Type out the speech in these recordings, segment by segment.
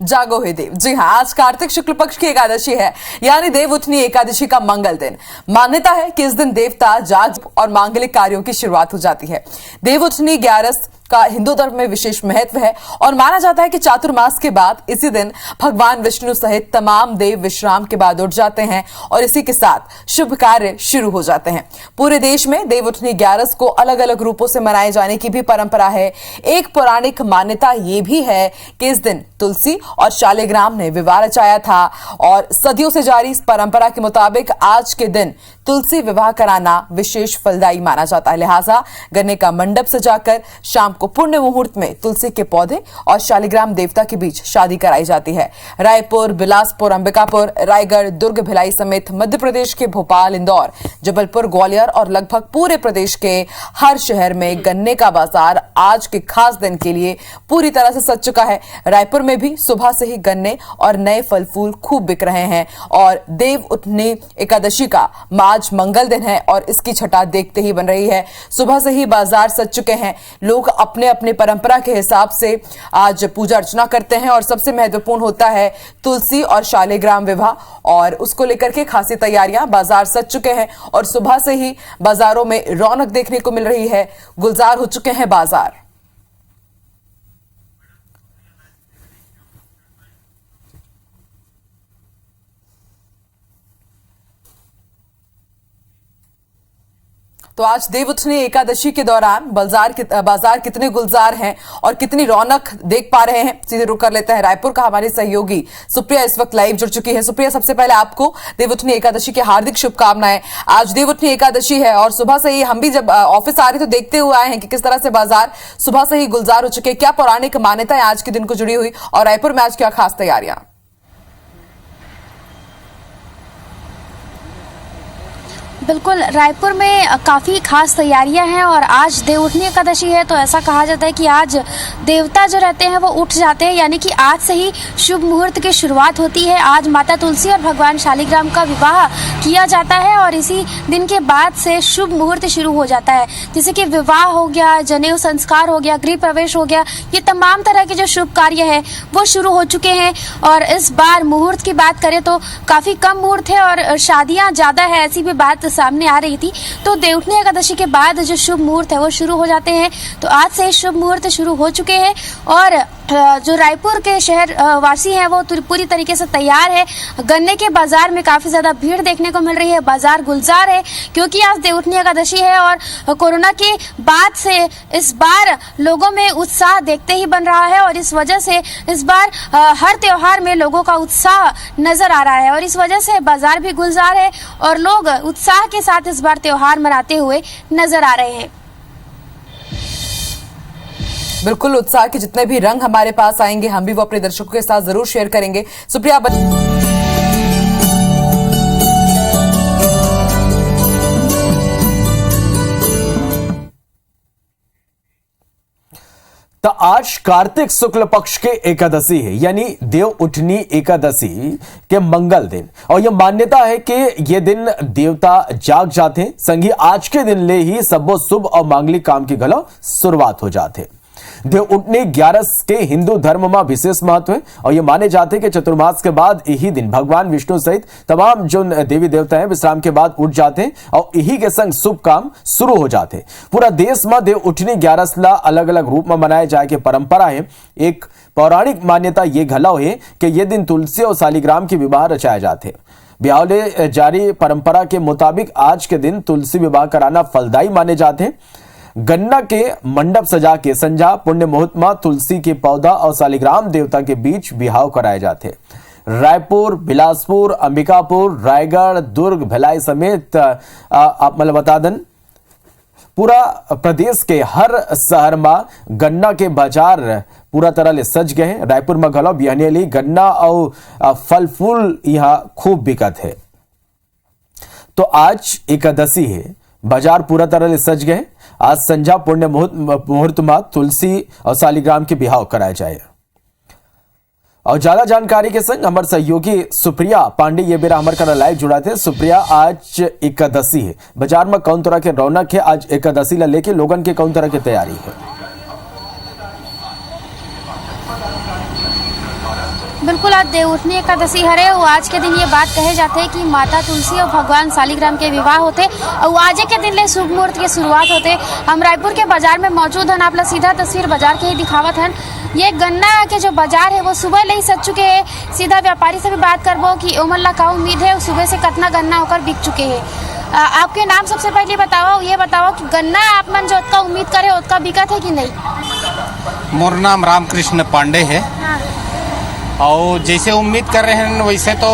जागो हे देव। जी हाँ, आज कार्तिक शुक्ल पक्ष की एकादशी है, यानी देव उठनी एकादशी का मंगल दिन। मान्यता है कि इस दिन देवता जाग और मांगलिक कार्यों की शुरुआत हो जाती है। देव उठनी 11 का हिंदू धर्म में विशेष महत्व है और माना जाता है कि चातुर्मास के बाद इसी दिन भगवान विष्णु सहित तमाम देव विश्राम के बाद उठ जाते हैं और इसी के साथ शुभ कार्य शुरू हो जाते हैं। पूरे देश में देव उठनी 11 को अलग अलग रूपों से मनाए जाने की भी परंपरा है। एक पौराणिक मान्यता यह भी है कि इस दिन तुलसी और शालिग्राम ने विवाह रचाया था और सदियों से जारी इस परंपरा के मुताबिक आज के दिन तुलसी विवाह कराना विशेष फलदायी माना जाता है। लिहाजा गन्ने का मंडप सजाकर शाम को पुण्य मुहूर्त में तुलसी के पौधे और शालिग्राम देवता के बीच शादी कराई जाती है। रायपुर, बिलासपुर, अंबिकापुर, रायगढ़, दुर्ग, भिलाई समेत मध्य प्रदेश के भोपाल, इंदौर, जबलपुर, ग्वालियर और लगभग पूरे प्रदेश के हर शहर में गन्ने का बाजार आज के खास दिन के लिए पूरी तरह से सज चुका है। रायपुर में भी सुबह से ही गन्ने और नए फल फूल खूब बिक रहे हैं और देव उठनी एकादशी का आज मंगल दिन है और इसकी छटा देखते ही बन रही है। सुबह से ही बाजार सज चुके हैं। लोग अपने अपने परंपरा के हिसाब से आज पूजा अर्चना करते हैं और सबसे महत्वपूर्ण होता है तुलसी और शालिग्राम विवाह और उसको लेकर के खासी तैयारियां। बाजार सज चुके हैं और सुबह से ही बाजारों में रौनक देखने को मिल रही है। गुलजार हो चुके हैं बाजार। तो आज देव उठनी एकादशी के दौरान बाजार कितने गुलजार हैं और कितनी रौनक देख पा रहे हैं, सीधे रुक कर लेते हैं रायपुर का। हमारी सहयोगी सुप्रिया इस वक्त लाइव जुड़ चुकी है। सुप्रिया, सबसे पहले आपको देव उठनी एकादशी की हार्दिक शुभकामनाएं। आज देव उठनी एकादशी है और सुबह से ही हम भी जब ऑफिस आ रहे तो देखते हुए आए हैं कि किस तरह से बाजार सुबह से ही गुलजार हो चुके। क्या पौराणिक मान्यताएं आज के दिन को जुड़ी हुई और रायपुर में आज क्या खास तैयारियां? बिल्कुल, रायपुर में काफ़ी खास तैयारियां हैं और आज देव उठनी एकादशी है तो ऐसा कहा जाता है कि आज देवता जो रहते हैं वो उठ जाते हैं, यानी कि आज से ही शुभ मुहूर्त की शुरुआत होती है। आज माता तुलसी और भगवान शालिग्राम का विवाह किया जाता है और इसी दिन के बाद से शुभ मुहूर्त शुरू हो जाता है, जैसे कि विवाह हो गया, जनेऊ संस्कार हो गया, गृह प्रवेश हो गया। ये तमाम तरह के जो शुभ कार्य है वो शुरू हो चुके हैं और इस बार मुहूर्त की बात करें तो काफ़ी कम मुहूर्त है और शादियाँ ज़्यादा है, ऐसी भी बात सामने आ रही थी। तो देव उठनी एकादशी के बाद जो शुभ मुहूर्त है वो शुरू हो जाते हैं। तो आज से शुभ मुहूर्त शुरू हो चुके हैं और जो रायपुर के शहर वासी हैं वो पूरी तरीके से तैयार है। गन्ने के बाजार में काफ़ी ज़्यादा भीड़ देखने को मिल रही है, बाजार गुलजार है क्योंकि आज देव उठनी एकादशी है और कोरोना के बाद से इस बार लोगों में उत्साह देखते ही बन रहा है और इस वजह से इस बार हर त्योहार में लोगों का उत्साह नज़र आ रहा है और इस वजह से बाजार भी गुलजार है और लोग उत्साह के साथ इस बार त्योहार मनाते हुए नजर आ रहे हैं। बिल्कुल, उत्साह के जितने भी रंग हमारे पास आएंगे हम भी वो अपने दर्शकों के साथ जरूर शेयर करेंगे। सुप्रिया, तो आज कार्तिक शुक्ल पक्ष के एकादशी है, यानी देव उठनी एकादशी के मंगल दिन और यह मान्यता है कि यह दिन देवता जाग जाते हैं। संगी आज के दिन ले ही सब शुभ और मांगलिक काम की गलो शुरुआत हो जाते। देव उठनी 11 के हिंदू धर्म में विशेष महत्व है और यह माने जाते कि चतुर्मास के बाद यही दिन भगवान विष्णु सहित तमाम जो देवी देवता हैं विश्राम के बाद उठ जाते हैं और यही के संग शुभ काम शुरू हो जाते। पूरा देश में देव उठनी 11 अलग अलग रूप में मनाए जाए के परंपरा है। एक पौराणिक मान्यता यह घलाव है कि यह दिन तुलसी और शालिग्राम के विवाह रचाए जाते। ब्याहले जारी परंपरा के मुताबिक आज के दिन तुलसी विवाह कराना फलदायी माने जाते हैं। गन्ना के मंडप सजा के संजा पुण्य मुहूर्त में तुलसी के पौधा और शालिग्राम देवता के बीच विवाह कराए जाते। रायपुर, बिलासपुर, अंबिकापुर, रायगढ़, दुर्ग, भिलाई समेत आप मतलब बता दें पूरा प्रदेश के हर शहर में गन्ना के बाजार पूरा तरह से सज गए हैं। रायपुर में घलो बिहनेली गन्ना और फल फूल यहाँ खूब बिकत है। तो आज एकादशी है, बाजार पूरा तरह से सज गए। आज संध्या पुण्य मुहूर्त में तुलसी और शालिग्राम के विवाह कराए जाए। और ज्यादा जानकारी के संग हमारे सहयोगी सुप्रिया पांडे ये बेरा हमारे का लाइव जुड़ा थे। सुप्रिया, आज एकादशी है, बाजार में कौन तरह के रौनक है? आज एकादशी ला लेके लोगन के कौन तरह की तैयारी है? बिल्कुल, आज देवउठनी एकादशी हरे और आज के दिन ये बात कहे जाते हैं कि माता तुलसी और भगवान शालिग्राम के विवाह होते और आज के दिन ले शुभ मुहूर्त की शुरुआत होते। हम रायपुर के बाजार में मौजूद हैं, आप लोग सीधा तस्वीर बाजार के ही दिखावत हैं। ये गन्ना के जो बाजार है वो सुबह ले ही सज चुके हैं। सीधा व्यापारी से भी बात करबो कि ओमन ला का उम्मीद है सुबह से कितना गन्ना होकर बिक चुके हैं। आपके नाम सबसे पहले बताओ, ये बताओ कि गन्ना आप मन जो उतना उम्मीद करे उतना बिकत है कि नहीं? मोर नाम रामकृष्ण पांडे है। हाँ। और जैसे उम्मीद कर रहे हैं वैसे तो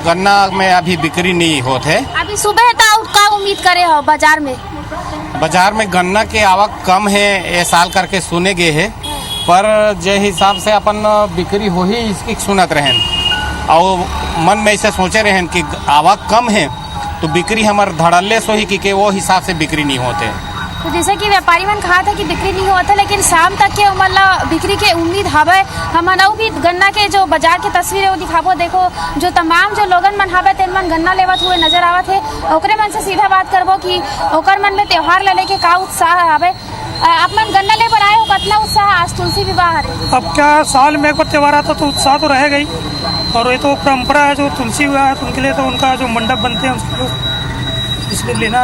गन्ना में अभी बिक्री नहीं होते है। अभी सुबह था का उम्मीद करे हो बाजार में? बाजार में गन्ना के आवक कम है ये साल करके सुने गए है, पर जे हिसाब से अपन बिक्री हो ही इसकी सुनत रहें और मन में ऐसे सोचे रहें कि आवक कम है तो बिक्री हमार धड़ल्ले सो ही कि वो हिसाब से बिक्री नहीं होते। तो जैसे कि व्यापारी मन कहा था कि बिक्री नहीं होता, लेकिन शाम तक के मतलब बिक्री के उम्मीद हवे। हम भी गन्ना के जो बाजार की तस्वीर है वो दिखाबो। देखो जो तमाम जो लोगन मन हवे तेन मन गन्ना लेवत हुए नजर आवत है। ओकरे मन से सीधा बात करबो कि ओकर मन में त्योहार ले लेके का उत्साह हवे। आप मन गन्ना ले बनाए हो, कितना उत्साह आज तुलसी विवाह है? अब क्या साल में एक बार त्यौहार आता तो उत्साह तो रहेगा ही, और ये तो परंपरा है जो तुलसी विवाह है तो उनके लिए तो उनका जो मंडप बनते हैं उसको इसलिए लेना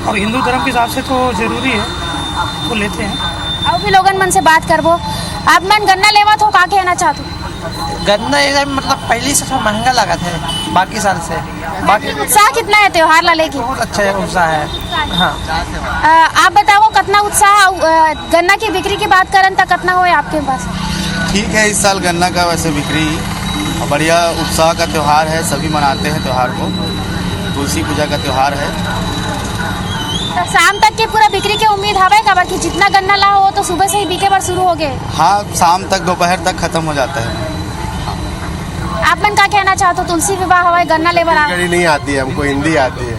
और हिंदू धर्म के हिसाब से तो जरूरी है तो लेते हैं। अब भी लोगन मन से बात करबो। आप मन गन्ना लेवत हो, का कहना चाहते? गन्ना ये मतलब पहले से थोड़ा महंगा लगा था बाकी साल से। बाकी उत्साह कितना है त्योहार ला लेके? बहुत अच्छा है, उत्साह है। हाँ। आप बताओ कितना उत्साह गन्ना की बिक्री की बात करें तो कितना हो आपके पास? ठीक है, इस साल गन्ना का वैसे बिक्री बढ़िया, उत्साह का त्यौहार है, सभी मनाते हैं त्यौहार को। तुलसी पूजा का त्यौहार है। तो शाम तक की पूरा बिक्री की उम्मीद हवे का? बाकी जितना गन्ना ला हो तो सुबह से ही बिके बार शुरू हो गए? हाँ, शाम तक दोपहर तक खत्म हो जाता है। आप मन क्या कहना चाहते हो? तुलसी विवाह हवा गन्ना ले बना? हिंदी नहीं आती है, हमको हिंदी आती है।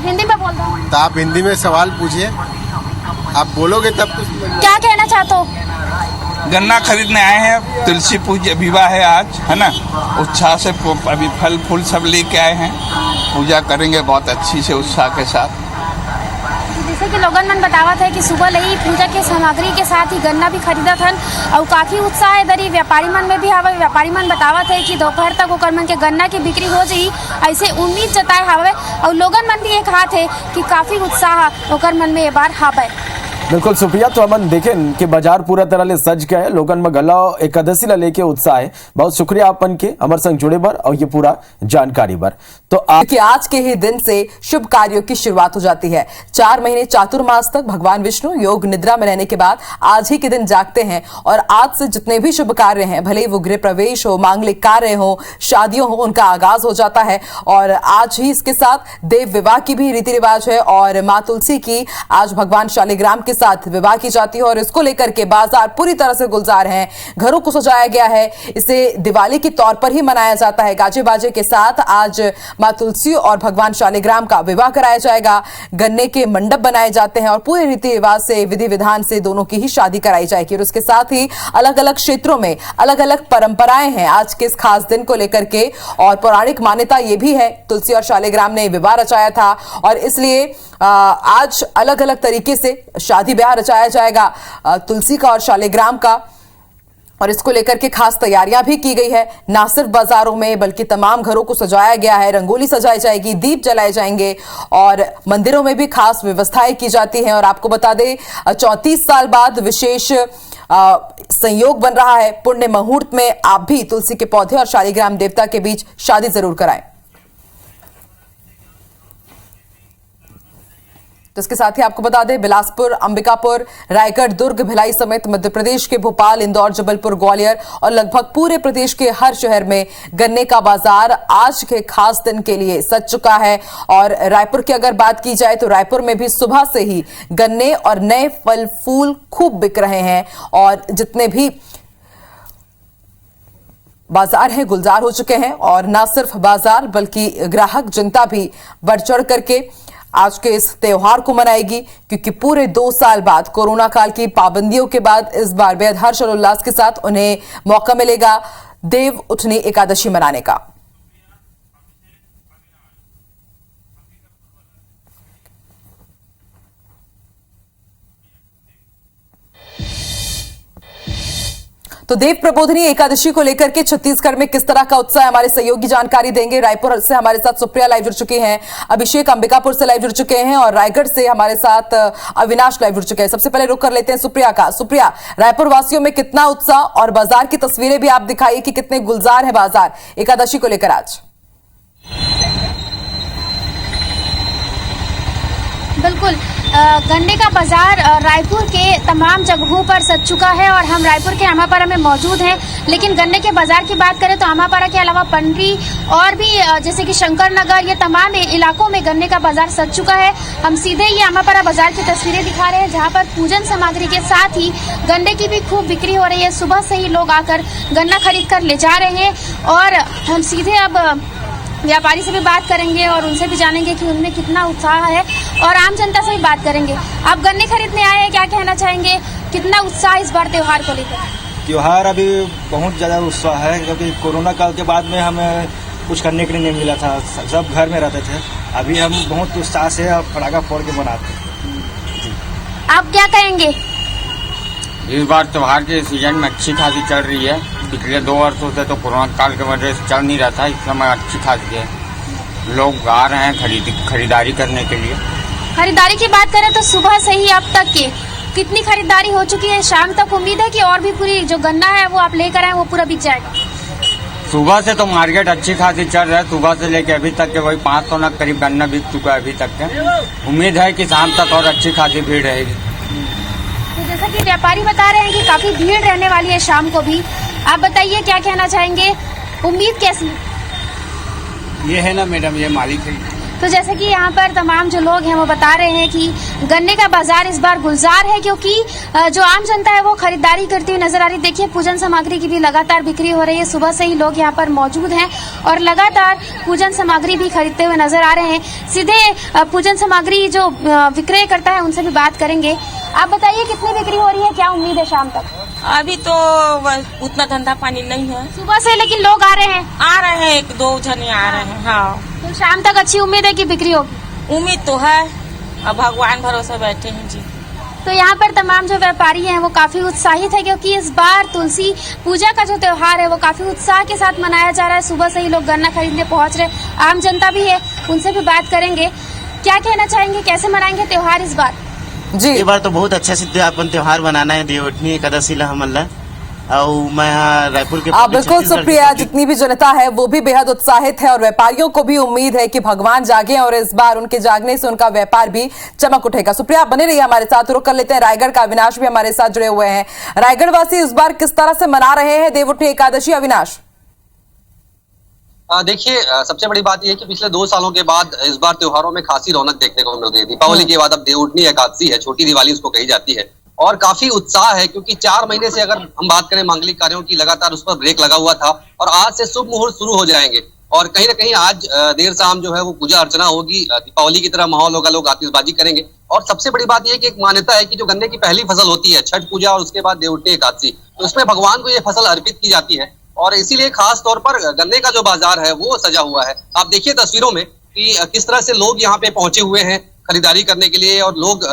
हिंदी में बोल दो। तो आप हिंदी में सवाल पूछिए, आप बोलोगे तब कुछ। क्या कहना चाहते हो? गन्ना खरीदने आए हैं, तुलसी पूजा विवाह है आज, है ना। उत्साह से अभी फल फूल सब लेके आए हैं, पूजा करेंगे बहुत अच्छी से उत्साह के साथ। जैसे कि लोगन मन बतावत है कि सुबह ले ही पूजा के सामग्री के साथ ही गन्ना भी खरीदत हन और काफ़ी उत्साह है इधर ही व्यापारी मन में भी हवे। व्यापारी मन बतावत है कि दोपहर तक ओकर मन के गन्ना की बिक्री हो जाई ऐसे उम्मीद जताए हवे और लोगन मन भी ये कहा थे कि काफ़ी उत्साह ओकर मन में ये बार हवे। बिल्कुल सुप्रिया, तो अमन देखें कि बाजार पूरा तरह ले सज गया है, लोगन में गला एकादशी ला लेके उत्साह है। बहुत शुक्रिया अपन के अमर संग जुड़े बर और ये पूरा जानकारी बर। तो आज के ही दिन से शुभ कार्यों की शुरुआत हो जाती है। 4 महीने चातुर्मास तक भगवान विष्णु योग निद्रा में रहने के बाद आज ही के दिन जागते हैं और आज से जितने भी शुभ कार्य हैं, भले ही वो गृह प्रवेश हो, मांगलिक कार्य हो, शादियों हो, उनका आगाज हो जाता है। और आज ही इसके साथ देव विवाह की भी रीति रिवाज है और माँ तुलसी की आज भगवान शालिग्राम के साथ विवाह की जाती है और इसको लेकर के बाजार पूरी तरह से गुलजार हैं। घरों को सजाया गया है, इसे दिवाली के तौर पर ही मनाया जाता है। गाजे बाजे के साथ आज मां तुलसी और भगवान शालिग्राम का विवाह कराया जाएगा। गन्ने के मंडप बनाए जाते हैं और पूरे रीति रिवाज से, विधि विधान से दोनों की ही शादी कराई जाएगी। और उसके साथ ही अलग अलग क्षेत्रों में अलग अलग परंपराएं हैं आज के इस खास दिन को लेकर के। और पौराणिक मान्यता यह भी है, तुलसी और शालिग्राम ने विवाह रचाया था और इसलिए आज अलग अलग तरीके से शादी ब्याह रचाया जाएगा तुलसी का और शालिग्राम का। और इसको लेकर के खास तैयारियां भी की गई है। ना सिर्फ बाजारों में बल्कि तमाम घरों को सजाया गया है, रंगोली सजाई जाएगी, दीप जलाए जाएंगे और मंदिरों में भी खास व्यवस्थाएं की जाती हैं। और आपको बता दें 34 साल बाद विशेष संयोग बन रहा है। पुण्य मुहूर्त में आप भी तुलसी के पौधे और शालिग्राम देवता के बीच शादी जरूर कराएं। तो इसके साथ ही आपको बता दें बिलासपुर, अंबिकापुर, रायगढ़, दुर्ग, भिलाई समेत मध्य प्रदेश के भोपाल, इंदौर, जबलपुर, ग्वालियर और लगभग पूरे प्रदेश के हर शहर में गन्ने का बाजार आज के खास दिन के लिए सज चुका है। और रायपुर की अगर बात की जाए तो रायपुर में भी सुबह से ही गन्ने और नए फल फूल खूब बिक रहे हैं और जितने भी बाजार हैं गुलजार हो चुके हैं। और न सिर्फ बाजार बल्कि ग्राहक जनता भी बढ़ चढ़ करके आज के इस त्योहार को मनाएगी, क्योंकि पूरे 2 साल बाद कोरोना काल की पाबंदियों के बाद इस बार बेहद हर्ष और उल्लास के साथ उन्हें मौका मिलेगा देव उठनी एकादशी मनाने का। तो देव प्रबोधिनी एकादशी को लेकर के छत्तीसगढ़ में किस तरह का उत्साह है, हमारे सहयोगी जानकारी देंगे। रायपुर से हमारे साथ सुप्रिया लाइव जुड़ चुके हैं, अभिषेक अंबिकापुर से लाइव जुड़ चुके हैं और रायगढ़ से हमारे साथ अविनाश लाइव जुड़ चुके हैं। सबसे पहले रुख कर लेते हैं सुप्रिया का। सुप्रिया, रायपुर वासियों में कितना उत्साह और बाजार की तस्वीरें भी आप दिखाइए कि कितने गुलजार है बाजार एकादशी को लेकर आज। बिल्कुल, गन्ने का बाजार रायपुर के तमाम जगहों पर सज चुका है और हम रायपुर के आमापारा में मौजूद हैं। लेकिन गन्ने के बाजार की बात करें तो आमापारा के अलावा पंडरी और भी जैसे कि शंकर नगर, ये तमाम इलाकों में गन्ने का बाजार सज चुका है। हम सीधे ये आमापारा बाजार की तस्वीरें दिखा रहे हैं, जहां पर पूजन सामग्री के साथ ही गन्ने की भी खूब बिक्री हो रही है। सुबह से ही लोग आकर गन्ना खरीद कर ले जा रहे हैं और हम सीधे अब व्यापारी से भी बात करेंगे और उनसे भी जानेंगे कि उनमें कितना उत्साह है और आम जनता से भी बात करेंगे। आप गन्ने खरीदने आए हैं, क्या कहना चाहेंगे, कितना उत्साह इस बार त्योहार को लेकर? त्योहार अभी बहुत ज़्यादा उत्साह है, क्योंकि कोरोना काल के बाद में हमें कुछ करने के लिए नहीं मिला था, सब घर में रहते थे। अभी हम बहुत उत्साह से पटाखा फोड़ के मनाते हैं। आप क्या कहेंगे? इस बार त्योहार के सीजन में अच्छी खासी चल रही है। पिछले 2 वर्षों से तो कोरोना काल की वजह से चल नहीं रहा था, इस समय अच्छी खासी है। लोग आ रहे हैं खरीदारी करने के लिए। खरीदारी की बात करें तो सुबह से ही अब तक की कितनी खरीदारी हो चुकी है? शाम तक उम्मीद है कि और भी पूरी जो गन्ना है वो आप लेकर आए वो पूरा बिक जाएगा? सुबह से तो मार्केट अच्छी खासी चल रहा है, सुबह से लेके अभी तक के वही 500 नग करीब गन्ना बिक चुका है अभी तक के। उम्मीद है कि शाम तक और अच्छी खासी भीड़ रहेगी। तो जैसा कि व्यापारी बता रहे हैं कि काफी भीड़ रहने वाली है शाम को भी। आप बताइए क्या कहना चाहेंगे, उम्मीद कैसी? ये है ना मैडम, ये मालिक है। तो जैसे कि यहाँ पर तमाम जो लोग हैं वो बता रहे हैं कि गन्ने का बाजार इस बार गुलजार है, क्योंकि जो आम जनता है वो खरीदारी करती हुई नजर आ रही है। देखिए, पूजन सामग्री की भी लगातार बिक्री हो रही है। सुबह से ही लोग यहाँ पर मौजूद हैं और लगातार पूजन सामग्री भी खरीदते हुए नजर आ रहे हैं। सीधे पूजन सामग्री जो विक्रय करता है उनसे भी बात करेंगे। आप बताइए कितनी बिक्री हो रही है, क्या उम्मीद है शाम तक? अभी तो उतना धंधा पानी नहीं है सुबह से, लेकिन लोग आ रहे हैं, 1-2 जने आ रहे हैं। हाँ, तो शाम तक अच्छी उम्मीद है कि बिक्री होगी? उम्मीद तो है, अब भगवान भरोसे बैठे हैं जी। तो यहाँ पर तमाम जो व्यापारी हैं वो काफी उत्साहित है, क्योंकि इस बार तुलसी पूजा का जो त्योहार है वो काफी उत्साह के साथ मनाया जा रहा है। सुबह से ही लोग गन्ना खरीदने पहुंच रहे। आम जनता भी है, उनसे भी बात करेंगे। क्या कहना चाहेंगे, कैसे मनाएंगे त्योहार इस बार? जी, इस बार तो बहुत अच्छा से अपन त्योहार मनाना है, देवउठनी एकादशी ला हमन ला। और मैं यहाँ रायपुर के बिल्कुल सुप्रिया, जितनी भी जनता है वो भी बेहद उत्साहित है और व्यापारियों को भी उम्मीद है कि भगवान जागे और इस बार उनके जागने से उनका व्यापार भी चमक उठेगा। सुप्रिया, बने रहिए हमारे साथ। रुक कर लेते हैं रायगढ़ का, अविनाश भी हमारे साथ जुड़े हुए हैं। रायगढ़ वासी इस बार किस तरह से मना रहे हैं देवउठनी एकादशी? अविनाश, देखिए, सबसे बड़ी बात यह है कि पिछले 2 सालों के बाद इस बार त्योहारों में खासी रौनक देखने को मिल गई। दीपावली के बाद अब देवउठनी एकादशी है, छोटी दिवाली उसको कही जाती है, और काफी उत्साह है, क्योंकि 4 महीने से अगर हम बात करें मांगलिक कार्यों की, लगातार उस पर ब्रेक लगा हुआ था और आज से शुभ मुहूर्त शुरू हो जाएंगे। और कहीं ना कहीं आज देर शाम जो है वो पूजा अर्चना होगी, दीपावली की तरह माहौल होगा, लोग आतिशबाजी करेंगे। और सबसे बड़ी बात यह है कि एक मान्यता है कि जो गन्ने की पहली फसल होती है, छठ पूजा और उसके बाद देवउठनी एकादशी, तो उसमें भगवान को ये फसल अर्पित की जाती है और इसीलिए खास तौर पर गन्ने का जो बाजार है वो सजा हुआ है। आप देखिए तस्वीरों में कि किस तरह से लोग यहाँ पे पहुंचे हुए हैं खरीदारी करने के लिए, और लोग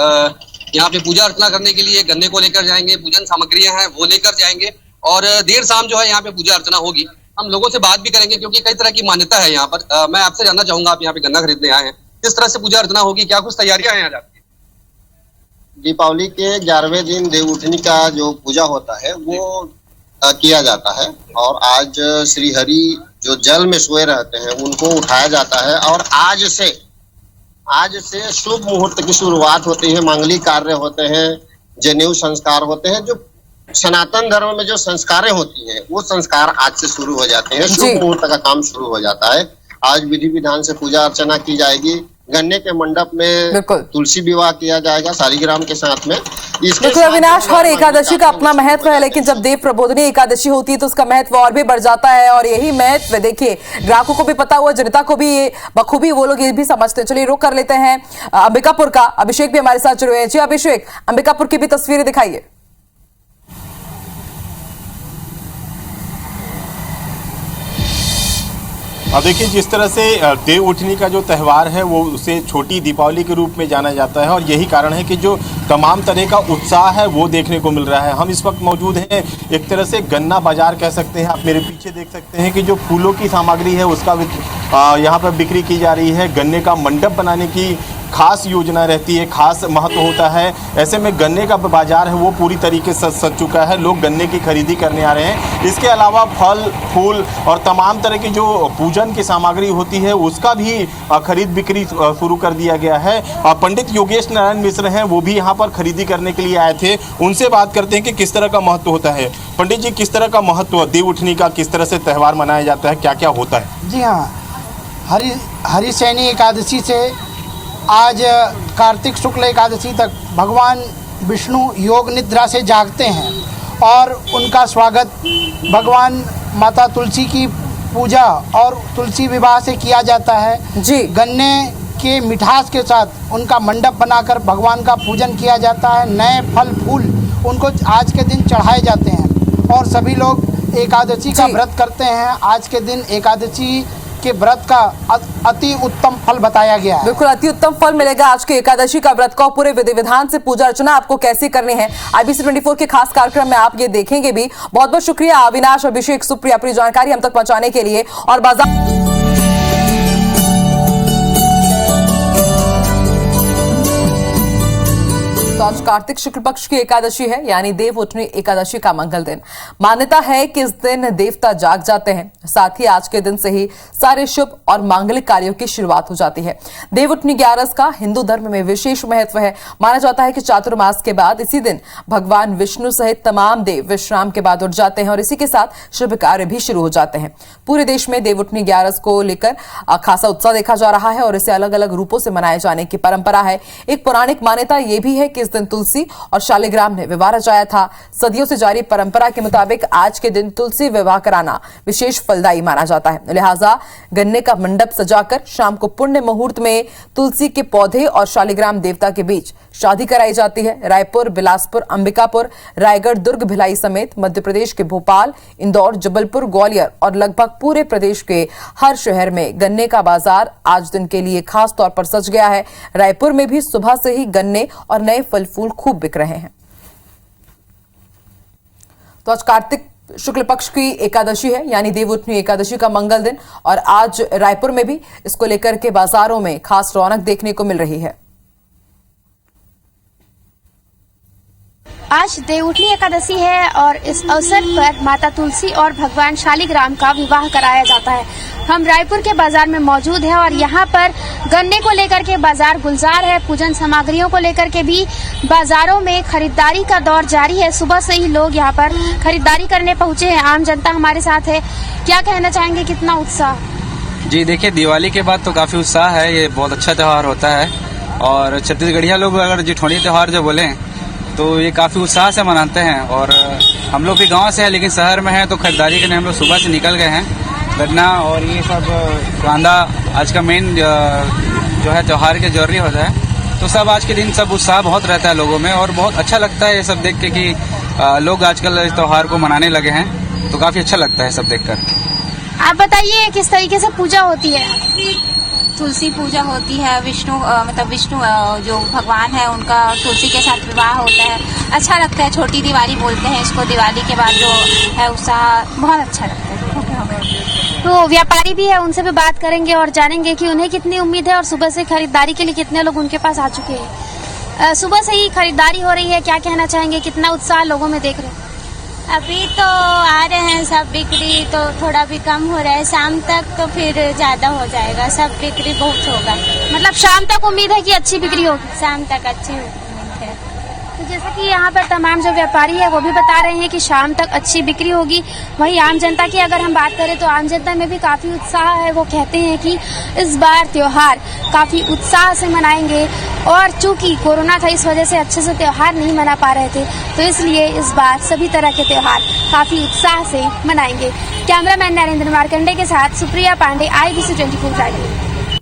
यहाँ पे पूजा अर्चना करने के लिए गन्ने को लेकर जाएंगे, पूजन सामग्रियां हैं वो लेकर जाएंगे और देर शाम जो है यहाँ पे पूजा अर्चना होगी। हम लोगों से बात भी करेंगे, क्योंकि कई तरह की मान्यता है यहाँ पर। मैं आपसे जानना चाहूंगा, आप यहाँ पे गन्ना खरीदने आए हैं, किस तरह से पूजा अर्चना होगी, क्या कुछ तैयारियां हैं आज आपकी? दीपावली के 11वें दिन देवउठनी का जो पूजा होता है वो किया जाता है और आज श्री हरि जो जल में सोए रहते हैं उनको उठाया जाता है और आज से शुभ मुहूर्त की शुरुआत होती है। मांगलिक कार्य होते हैं, जनेऊ संस्कार होते हैं, जो सनातन धर्म में जो संस्कारें होती हैं वो संस्कार आज से शुरू हो जाते हैं। शुभ मुहूर्त का काम शुरू हो जाता है। आज विधि विधान से पूजा अर्चना की जाएगी। गन्ने के मंडप में तुलसी विवाह किया जाएगा शालिग्राम के साथ में। बिल्कुल अविनाश, हर एकादशी का अपना महत्व है, लेकिन जब देव प्रबोधिनी एकादशी होती है तो उसका महत्व और भी बढ़ जाता है और यही महत्व देखिए ग्राहकों को भी पता हुआ, जनता को भी बखूबी वो लोग ये भी समझते हैं। चलिए रुक कर लेते हैं अंबिकापुर का, अभिषेक भी हमारे साथ जुड़े हैं। जी अभिषेक, अंबिकापुर की भी तस्वीरें दिखाइए। अब देखिए, जिस तरह से देव उठनी का जो त्यौहार है वो उसे छोटी दीपावली के रूप में जाना जाता है और यही कारण है कि जो तमाम तरह का उत्साह है वो देखने को मिल रहा है। हम इस वक्त मौजूद हैं एक तरह से गन्ना बाजार कह सकते हैं। आप मेरे पीछे देख सकते हैं कि जो फूलों की सामग्री है उसका यहाँ पर बिक्री की जा रही है। गन्ने का मंडप बनाने की खास योजना रहती है, खास महत्व होता है। ऐसे में गन्ने का बाजार है वो पूरी तरीके से सज चुका है। लोग गन्ने की खरीदी करने आ रहे हैं। इसके अलावा फल फूल और तमाम तरह की जो पूजन की सामग्री होती है उसका भी खरीद बिक्री शुरू कर दिया गया है। पंडित योगेश नारायण मिश्र हैं, वो भी यहाँ पर खरीदी करने के लिए आए थे। उनसे बात करते हैं कि किस तरह का महत्व होता है। पंडित जी, किस तरह का महत्व देव उठनी का, किस तरह से त्यौहार मनाया जाता है, क्या क्या होता है? जी हाँ, हरिशयनी एकादशी से आज कार्तिक शुक्ल एकादशी तक भगवान विष्णु योग निद्रा से जागते हैं और उनका स्वागत भगवान माता तुलसी की पूजा और तुलसी विवाह से किया जाता है। जी, गन्ने के मिठास के साथ उनका मंडप बनाकर भगवान का पूजन किया जाता है। नए फल फूल उनको आज के दिन चढ़ाए जाते हैं और सभी लोग एकादशी का व्रत करते हैं। आज के दिन एकादशी के व्रत का अति उत्तम फल बताया गया है। बिल्कुल अति उत्तम फल मिलेगा आज के एकादशी का व्रत का। पूरे विधि विधान से पूजा अर्चना आपको कैसे करनी है IBC 24 के खास कार्यक्रम में आप ये देखेंगे भी। बहुत बहुत शुक्रिया अविनाश, अभिषेक, सुप्रिया अपनी जानकारी हम तक पहुंचाने के लिए। और बाजार तो आज कार्तिक शुक्ल पक्ष की एकादशी है, यानी देव उठनी एकादशी का मंगल दिन। मान्यता है कि इस दिन देवता जाग जाते हैं, साथ ही आज के दिन से ही सारे शुभ और मांगलिक कार्यों की शुरुआत हो जाती है। देव उठनी 11 का हिंदू धर्म में विशेष महत्व है। माना जाता है कि चातुर्मास के बाद इसी दिन भगवान विष्णु सहित तमाम देव विश्राम के बाद उठ जाते हैं और इसी के साथ शुभ कार्य भी शुरू हो जाते हैं। पूरे देश में देव उठनी 11 को लेकर खासा उत्साह देखा जा रहा है और इसे अलग अलग रूपों से मनाए जाने की परंपरा है। एक पौराणिक मान्यता यह भी है कि इस दिन तुलसी और शालिग्राम ने विवाह रचाया था। सदियों से जारी परंपरा के मुताबिक आज के दिन तुलसी विवाह कराना विशेष फलदायी माना जाता है। लिहाजा गन्ने का मंडप सजाकर शाम को पुण्य मुहूर्त में तुलसी के पौधे और शालिग्राम देवता के बीच शादी कराई जाती है। रायपुर, बिलासपुर, अंबिकापुर, रायगढ़, दुर्ग, भिलाई समेत मध्य प्रदेश के भोपाल, इंदौर, जबलपुर, ग्वालियर और लगभग पूरे प्रदेश के हर शहर में गन्ने का बाजार आज दिन के लिए खास तौर पर सज गया है। रायपुर में भी सुबह से ही गन्ने और नए फल फूल खूब बिक रहे हैं। तो आज कार्तिक शुक्ल पक्ष की एकादशी है, यानी देव उठनी एकादशी का मंगल दिन और आज रायपुर में भी इसको लेकर के बाजारों में खास रौनक देखने को मिल रही है। आज देवउठनी एकादशी है और इस अवसर पर माता तुलसी और भगवान शालिग्राम का विवाह कराया जाता है। हम रायपुर के बाजार में मौजूद हैं और यहाँ पर गन्ने को लेकर के बाजार गुलजार है। पूजन सामग्रियों को लेकर के भी बाजारों में खरीदारी का दौर जारी है। सुबह से ही लोग यहाँ पर खरीदारी करने पहुँचे हैं। आम जनता हमारे साथ है, क्या कहना चाहेंगे, कितना उत्साह? जी देखिए, दिवाली के बाद तो काफ़ी उत्साह है। ये बहुत अच्छा त्यौहार होता है और छत्तीसगढ़िया लोग अगर जिठौनी त्यौहार जो बोलें तो ये काफ़ी उत्साह से मनाते हैं। और हम लोग भी गांव से हैं लेकिन शहर में हैं, तो खरीदारी के लिए हम लोग सुबह से निकल गए हैं। गन्ना और ये सब कांदा आज का मेन जो है त्यौहार के जरूरी होता है। तो सब आज के दिन सब उत्साह बहुत रहता है लोगों में और बहुत अच्छा लगता है ये सब देख के कि लोग आजकल इस त्यौहार को मनाने लगे हैं, तो काफ़ी अच्छा लगता है सब देखकर। आप बताइए किस तरीके से पूजा होती है? तुलसी पूजा होती है। विष्णु जो भगवान है उनका तुलसी के साथ विवाह होता है। अच्छा लगता है। छोटी दिवाली बोलते हैं इसको। दिवाली के बाद जो है उत्साह बहुत अच्छा लगता है। तो व्यापारी भी है, उनसे भी बात करेंगे और जानेंगे कि उन्हें कितनी उम्मीद है और सुबह से खरीदारी के लिए कितने लोग उनके पास आ चुके हैं। सुबह से ही खरीदारी हो रही है, क्या कहना चाहेंगे, कितना उत्साह लोगों में देख रहे हैं? अभी तो आ रहे हैं सब, बिक्री तो थोड़ा भी कम हो रहा है। शाम तक तो फिर ज्यादा हो जाएगा, सब बिक्री बहुत होगा। मतलब शाम तक उम्मीद है कि अच्छी बिक्री होगी? शाम तक अच्छी उम्मीद है। तो जैसा कि यहाँ पर तमाम जो व्यापारी है वो भी बता रहे हैं कि शाम तक अच्छी बिक्री होगी। वहीं आम जनता की अगर हम बात करें तो आम जनता में भी काफ़ी उत्साह है। वो कहते हैं कि इस बार त्योहार काफ़ी उत्साह से मनाएंगे और चूंकि कोरोना था इस वजह से अच्छे से त्योहार नहीं मना पा रहे थे, तो इसलिए इस बार सभी तरह के त्योहार काफ़ी उत्साह से मनाएंगे। कैमरामैन नरेंद्र मार्कंडे के साथ सुप्रिया पांडे, IBC 24 रायपुर।